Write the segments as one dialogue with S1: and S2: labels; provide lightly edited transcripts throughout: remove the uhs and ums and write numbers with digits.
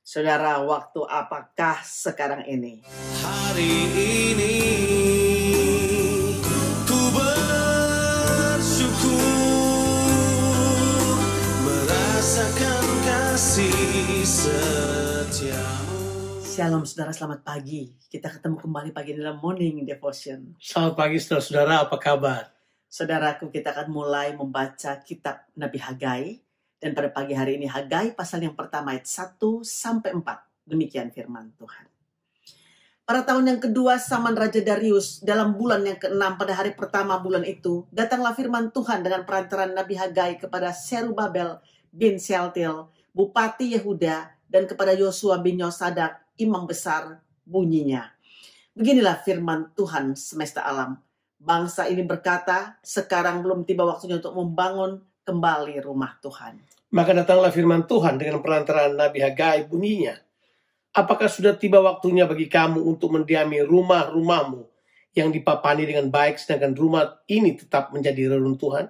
S1: Saudara, waktu apakah sekarang ini?
S2: Hari ini ku bersyukur merasakan kasih setiamu.
S1: Shalom saudara, selamat pagi. Kita ketemu kembali pagi dalam Morning Devotion.
S3: Selamat pagi saudara-saudara, apa kabar?
S1: Saudaraku, kita akan mulai membaca kitab Nabi Hagai. Dan pada pagi hari ini Hagai pasal yang pertama ayat 1 sampai 4. Demikian firman Tuhan. Pada tahun yang kedua zaman Raja Darius, dalam bulan yang ke-6 pada hari pertama bulan itu, datanglah firman Tuhan dengan perantaran Nabi Hagai kepada Zerubabel bin Shealtiel, Bupati Yehuda, dan kepada Yosua bin Yosadak, imam besar, bunyinya. Beginilah firman Tuhan semesta alam. Bangsa ini berkata, sekarang belum tiba waktunya untuk membangun kembali rumah Tuhan.
S3: Maka datanglah firman Tuhan dengan perantaraan Nabi Hagai bunyinya. Apakah sudah tiba waktunya bagi kamu untuk mendiami rumah-rumahmu yang dipapani dengan baik, sedangkan rumah ini tetap menjadi reruntuhan?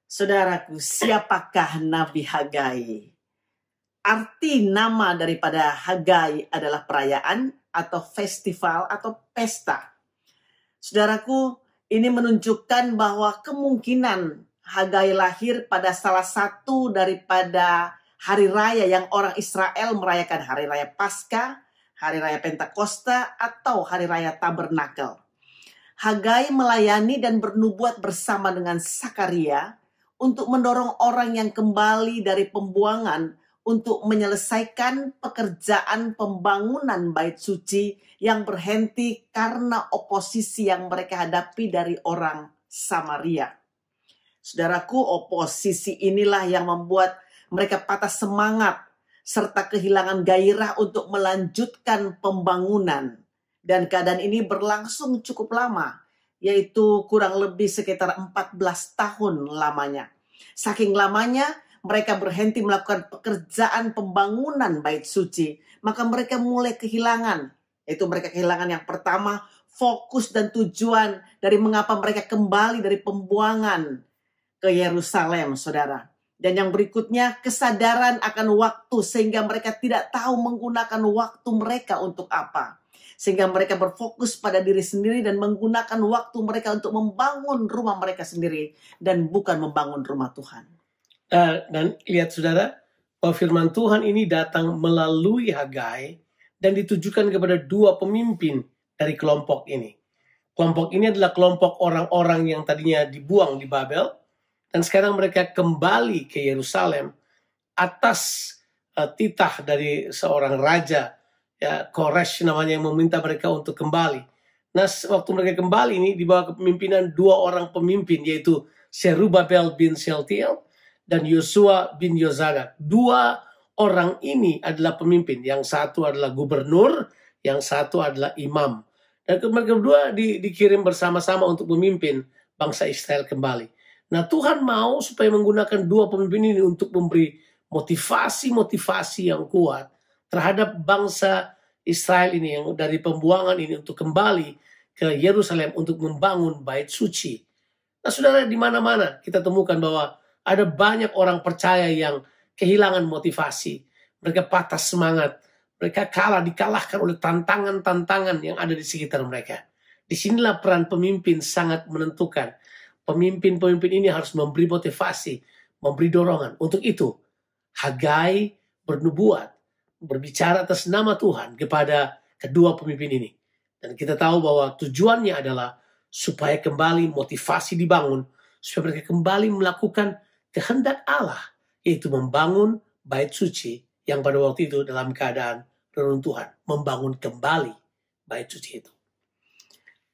S1: Saudaraku, siapakah Nabi Hagai? Arti nama daripada Hagai adalah perayaan atau festival atau pesta. Saudaraku, ini menunjukkan bahwa kemungkinan Hagai lahir pada salah satu daripada hari raya yang orang Israel merayakan, hari raya Paskah, hari raya Pentakosta, atau hari raya Tabernakel. Hagai melayani dan bernubuat bersama dengan Sakaria untuk mendorong orang yang kembali dari pembuangan untuk menyelesaikan pekerjaan pembangunan bait suci yang berhenti karena oposisi yang mereka hadapi dari orang Samaria. Saudaraku, oposisi inilah yang membuat mereka patah semangat serta kehilangan gairah untuk melanjutkan pembangunan. Dan keadaan ini berlangsung cukup lama, yaitu kurang lebih sekitar 14 tahun lamanya. Saking lamanya, mereka berhenti melakukan pekerjaan pembangunan bait suci, maka mereka mulai kehilangan. Yaitu mereka kehilangan yang pertama, fokus dan tujuan dari mengapa mereka kembali dari pembuangan ke Yerusalem, saudara. Dan yang berikutnya, kesadaran akan waktu sehingga mereka tidak tahu menggunakan waktu mereka untuk apa. Sehingga mereka berfokus pada diri sendiri dan menggunakan waktu mereka untuk membangun rumah mereka sendiri dan bukan membangun rumah Tuhan.
S3: Dan lihat saudara, bahwa firman Tuhan ini datang melalui Hagai dan ditujukan kepada dua pemimpin dari kelompok ini. Kelompok ini adalah kelompok orang-orang yang tadinya dibuang di Babel, dan sekarang mereka kembali ke Yerusalem atas titah dari seorang raja, ya, Koresh namanya, yang meminta mereka untuk kembali. Nah, waktu mereka kembali ini di bawah kepemimpinan dua orang pemimpin, yaitu Zerubabel bin Shealtiel dan Yosua bin Yosadak. Dua orang ini adalah pemimpin. Yang satu adalah gubernur, yang satu adalah imam. Dan mereka berdua dikirim bersama-sama untuk memimpin bangsa Israel kembali. Nah, Tuhan mau supaya menggunakan dua pemimpin ini untuk memberi motivasi yang kuat terhadap bangsa Israel ini yang dari pembuangan ini untuk kembali ke Yerusalem untuk membangun bait suci. Nah, saudara, di mana-mana kita temukan bahwa ada banyak orang percaya yang kehilangan motivasi. Mereka patah semangat. Mereka dikalahkan oleh tantangan-tantangan yang ada di sekitar mereka. Disinilah peran pemimpin sangat menentukan. Pemimpin-pemimpin ini harus memberi motivasi, memberi dorongan. Untuk itu, Hagai bernubuat, berbicara atas nama Tuhan kepada kedua pemimpin ini. Dan kita tahu bahwa tujuannya adalah supaya kembali motivasi dibangun, supaya mereka kembali melakukan kehendak Allah, yaitu membangun bait suci yang pada waktu itu dalam keadaan reruntuhan, membangun kembali bait suci itu.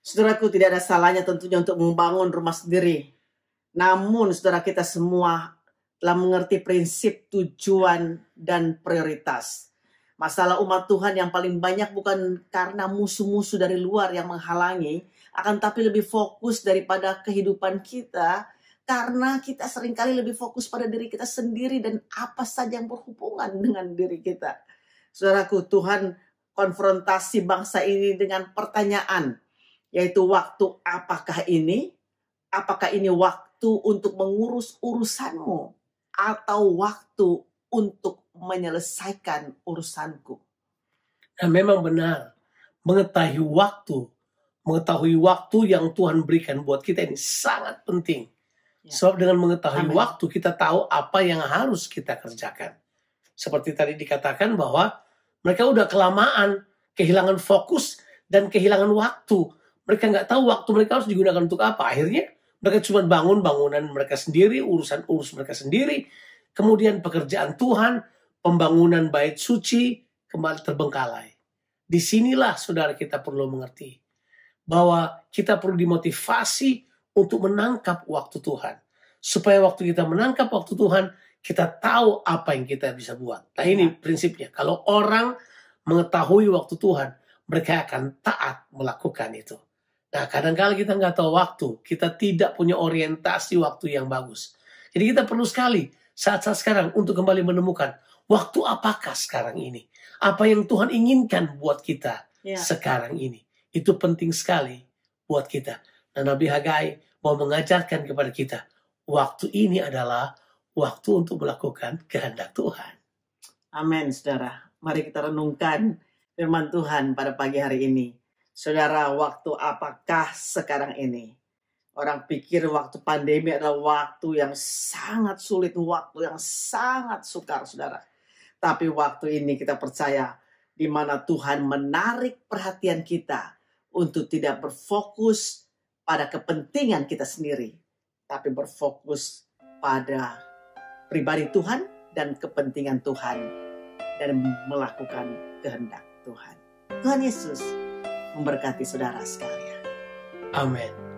S1: Saudaraku, tidak ada salahnya tentunya untuk membangun rumah sendiri. Namun, saudara, kita semua telah mengerti prinsip tujuan dan prioritas. Masalah umat Tuhan yang paling banyak bukan karena musuh-musuh dari luar yang menghalangi, akan tapi lebih fokus daripada kehidupan kita, karena kita seringkali lebih fokus pada diri kita sendiri dan apa saja yang berhubungan dengan diri kita. Saudaraku, Tuhan konfrontasi bangsa ini dengan pertanyaan, yaitu waktu apakah ini? Apakah ini waktu untuk mengurus urusanmu? Atau waktu untuk menyelesaikan urusanku.
S3: Dan memang benar, mengetahui waktu yang Tuhan berikan buat kita ini sangat penting.
S1: Ya.
S3: Sebab dengan mengetahui
S1: Amin.
S3: waktu, kita tahu apa yang harus kita kerjakan. Seperti tadi dikatakan bahwa mereka udah kelamaan, kehilangan fokus dan kehilangan waktu. Mereka nggak tahu waktu mereka harus digunakan untuk apa. Akhirnya mereka cuma bangun bangunan mereka sendiri, urus mereka sendiri. Kemudian pekerjaan Tuhan, pembangunan bait suci, kembali terbengkalai. Disinilah saudara kita perlu mengerti bahwa kita perlu dimotivasi untuk menangkap waktu Tuhan. Supaya waktu kita menangkap waktu Tuhan, kita tahu apa yang kita bisa buat. Nah ini prinsipnya. Kalau orang mengetahui waktu Tuhan, mereka akan taat melakukan itu. Nah kadang-kadang kita nggak tahu waktu. Kita tidak punya orientasi waktu yang bagus. Jadi kita perlu sekali saat-saat sekarang untuk kembali menemukan waktu apakah sekarang ini. Apa yang Tuhan inginkan buat kita sekarang ini. Itu penting sekali buat kita. Dan Nabi Hagai mau mengajarkan kepada kita, waktu ini adalah waktu untuk melakukan kehendak Tuhan.
S1: Amin, saudara. Mari kita renungkan firman Tuhan pada pagi hari ini. Saudara, waktu apakah sekarang ini? Orang pikir waktu pandemi adalah waktu yang sangat sulit, waktu yang sangat sukar, saudara. Tapi waktu ini kita percaya di mana Tuhan menarik perhatian kita untuk tidak berfokus pada kepentingan kita sendiri, tapi berfokus pada pribadi Tuhan dan kepentingan Tuhan dan melakukan kehendak Tuhan. Tuhan Yesus memberkati saudara sekalian.
S3: Amin.